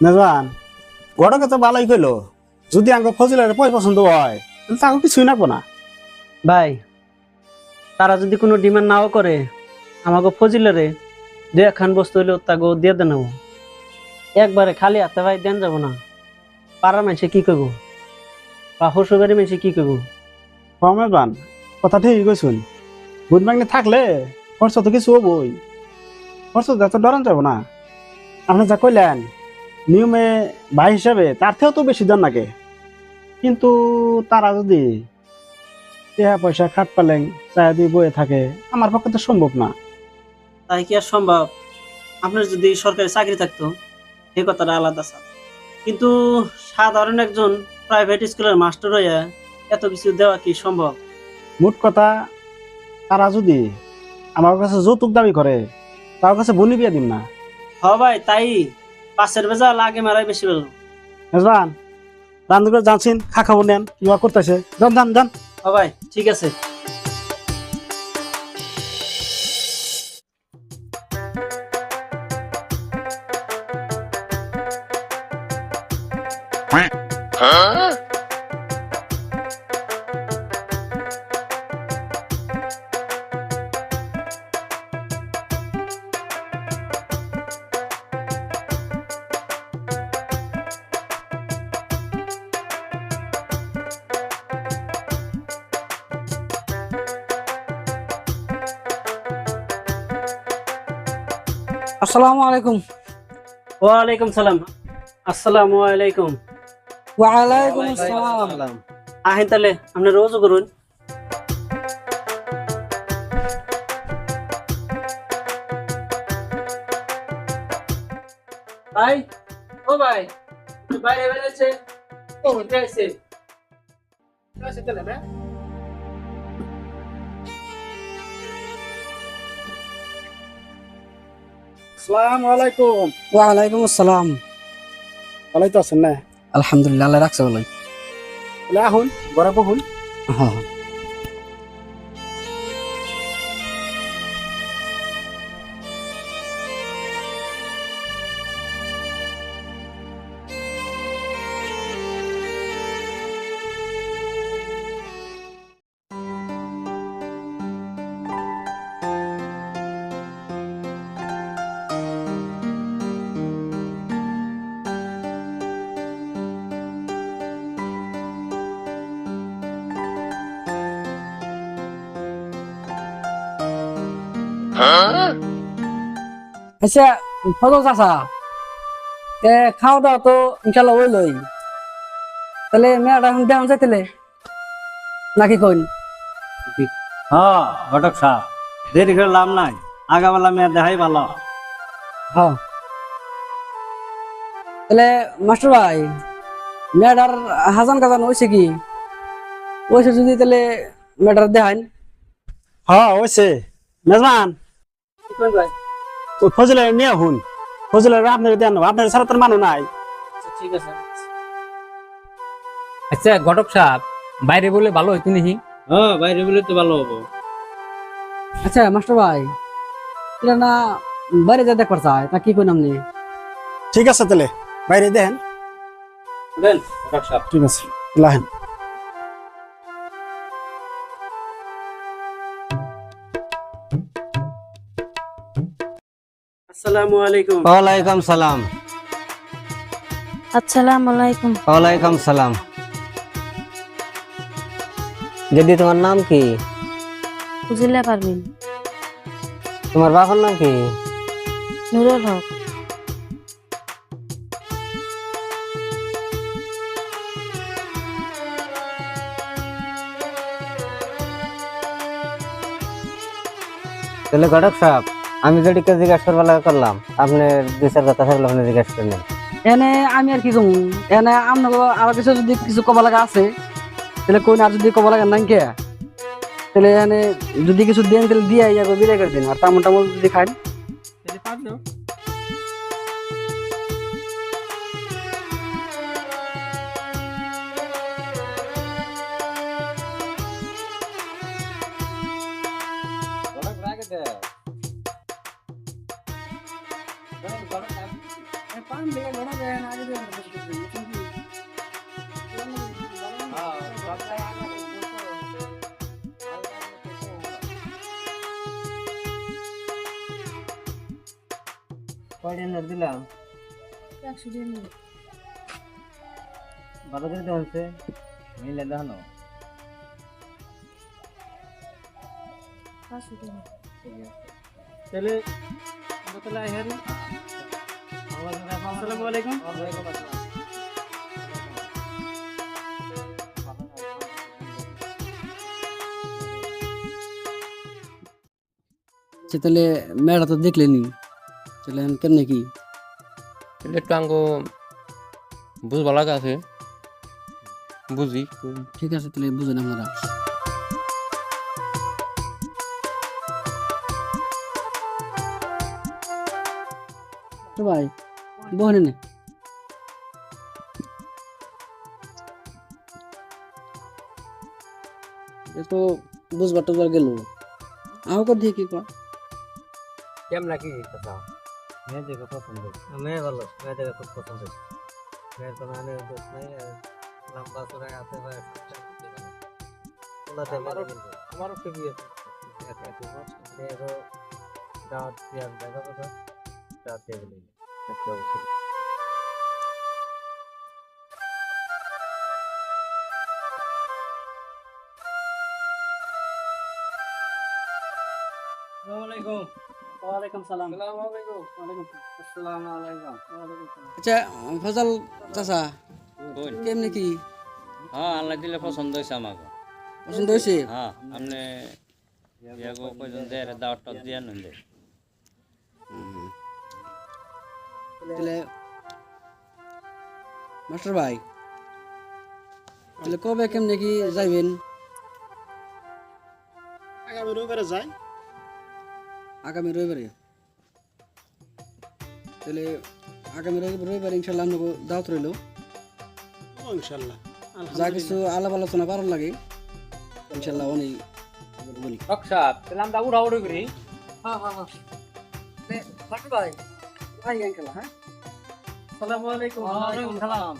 মেজবান গড়কে তো ভালোই কইলো, যদি আঙ্গ ফজিলের পছন্দ হয় তাহলে তাকে কিছুই নাকবো না। ভাই তারা যদি কোনো ডিমান্ড নাও করে আমাকে ফজিলেরে দু একখান বস্তু হইলেও তাকে দিয়ে দেন একবারে খালি হাতে ভাই দেন যাব না। পাড়ার মানুষে কি করবো বা শ্বশুরবাড়ির মানুষে কি করবো? মেজবান কথা ঠিকই কইছুন, বুধ মাগনে থাকলে খরচ তো কিছু হবই, খরচ তো ডরান যাবো না। আপনি যা কইলেন নিয়মে ভাই হিসাবে তার থেকেও তো বেশি দেন নাকি, কিন্তু তারা যদি টাকা পয়সা খাট পালেন চায় দিয়ে বয়ে থাকে, আমার পক্ষে তো সম্ভব না। তাই কি আর সম্ভব? আপনার যদি সরকারি চাকরি থাকতো এই কথাটা আলাদা স্যার, কিন্তু সাধারণ একজন প্রাইভেট স্কুলের মাস্টার হইয়া এত কিছু দেওয়া কি সম্ভব? মোট কথা, তারা যদি আমার কাছে যৌতুক দাবি করে তার কাছে বনি বিয়া দিন না। হ ভাই, তাই পাশের বেজা লাগে মারাই বেশি ভালো। মেজবান রান্ধু করে জানছেন, খা খাবো নেন ইয়া করতেছে, যান যান যান। হ ভাই, ঠিক আছে। আসসালামু আলাইকুম। ওয়ালাইকুম সালাম। আসসালামু আলাইকুম। ওয়ালাইকুম আসসালাম। আহেন তাহলে আপনি রোজও করুন। ভাই, ও ভাই, বাইরে বেরিয়েছে, ও উঠেছে। আসসালামু আলাইকুম। ওয়ালাইকুম আসসালাম। ভালোই তো আছেন না? আলহামদুলিল্লাহ, আল্লাহ রাখছে ভালোই। তাহলে এখন ঘরে বহুন। হ্যাঁ। আচ্ছা ফজল চাচা, খাওয়া দাওয়া তো ইনশাল্লাহ হইলই, তাহলে মেয়েটা এখন দেওয়া চাইতেলে নাকি কইন? হ্যাঁ ঘটক সাহেব, দেরি করে লাভ নাই, আগাবেলা মেয়ে দেখাই ভালো। হ্যাঁ, তাহলে মাস্টার ভাই মেয়েটার হাজান কাজান হয়েছে কি? ওইসে যদি তাহলে মেয়েটার দেখাইন। হ্যাঁ হয়েছে। মেজবান কি করেন ভাই? ওই ফজিলের নিয়ে হুন, ফজিলের আপনার দেন, আপনার ছাড়া তোর মানুষ নাই। আচ্ছা, ঠিক আছে। আচ্ছা ঘটক সাহেব, বাইরে বলে ভালো হইতো নাকি? হ্যাঁ বাইরে বলে তো ভালো হবো। আচ্ছা মাস্টার ভাই, এটা না বাইরে যা দেখবার চায় তা কি কইন আপনি? ঠিক আছে তাহলে বাইরে দেন। দেন ঘটক সাহেব। ঠিক আছে লাহেন। আসসালামু আলাইকুম। ওয়ালাইকুম সালাম। আসসালামু আলাইকুম। ওয়ালাইকুম সালাম। যদি তোমার নাম কি? বুঝিলে পারবেন। তোমার বাবার নাম কি? নুরুল হক। তাহলে ঘটক সাহেব, আমি যেটিকে জিজ্ঞাসা করবার করলাম, আপনি দুই চার কথা থাকলে আপনি জিজ্ঞাসা করলেন। এনে আমি আর কি কমু, এনে আপনাকে আর কিছু যদি কিছু কবা লাগা আছে তাহলে কইন, আর যদি কবা লাগা নাই কে তাহলে এনে যদি কিছু দেন তাহলে দিয়ে যাবো, বিদায় করে দিন। আর তামন টামন যদি খান ঘটক রাগে দে। পান দিয়ে ঘোড়া দেয় না আগে দিয়ে কয়দিন দিলাম ভালো করে হচ্ছে মিলে দেখানো তাহলে বোতলে আইহারি আসসালামু আলাইকুম তাহলে মেয়েটা তো দেখলেনি তাহলে কেমনে কি তাহলে একটু আঙ্গ বুঝবা লাগা আছে বুঝি ঠিক আছে তাহলে বুঝেন আপনারা তো ভাই বহনে নে এ তো বুঝবার টুঝবার গেল আমাকে দিয়ে কি কর কেমন নাকি কথা মেয়ে দেখে পছন্দ মেয়ে ভালো মেয়ে দেখে খুব পছন্দ মেয়ের কোনো আনে দোষ নাই লম্বা চড়াই আছে ভাই আমারও ঠিকই আছে মেয়েরও দাঁত পেঁয়াজ দেখা কথা দাঁত দিয়ে গেলে একটা অবশ্যই ওয়ালাইকুম সালাম আচ্ছা ফজল চাচা কেমনে কি হ্যাঁ আল্লাহ দিলে পছন্দ হয়েছে আমাকে পছন্দ হয়েছে হ্যাঁ আপনি ইয়াগো কয়জন দেয় দাওয়াতটা দিয়ে নেন দে তাহলে মাস্টার ভাই তাহলে কবে কেমনে কি যাইবেন আগামী রবিবারে যাই আগামী রবিবারে তাহলে আগামী রবিবারে ইনশাল্লাহ আপনাকে দাওয়াত রইল ইনশাল্লাহ যা কিছু আলাপ আলোচনা করার লাগে ইনশাল্লাহ অনেক বলি ডক্টর সাহেব তাহলে আমরা উড়াউড়ি করি হ্যাঁ হ্যাঁ হ্যাঁ মাস্টার ভাই ভাই হ্যাঁ আসসালামু আলাইকুম ওয়ালাইকুম সালাম